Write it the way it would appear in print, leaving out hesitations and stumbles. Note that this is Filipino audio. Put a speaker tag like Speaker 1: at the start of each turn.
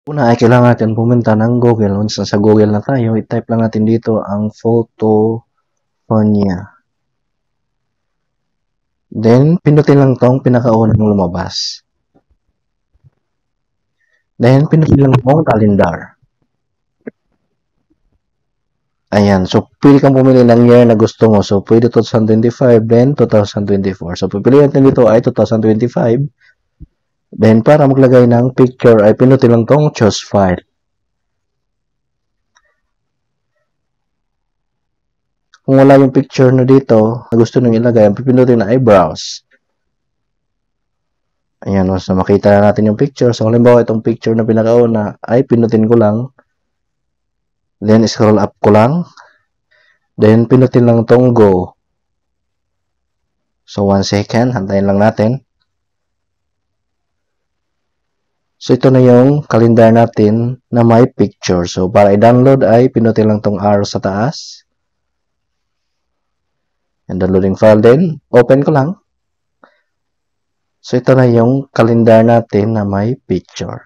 Speaker 1: Una ay kailangan natin pumunta ng Google. Once nasa Google na tayo, i-type lang natin dito ang Photophonia. Then, pindutin lang tong pinakaunang lumabas. Then, pindutin lang tong calendar. Ayan. So, pwede kang pumili ng year na gusto mo. So, pwede 2025, then 2024. So, pipili natin dito ay 2025. Then, para maglagay ng picture, ay pindutin lang tong choose file. Kung wala yung picture na dito, na gusto nyo ilagay, ang pipindutin na ay browse. Ayan, once na makita na natin yung picture. So, halimbawa itong picture na pinakauna ay pinutin ko lang. Then, scroll up ko lang. Then, pinutin lang itong go. So, 1 second. Hantayin lang natin. So, ito na yung calendar natin na may picture. So, para i-download ay pinutin lang itong arrow sa taas. And downloading file din. Open ko lang. So, ito na yung calendar natin na may picture.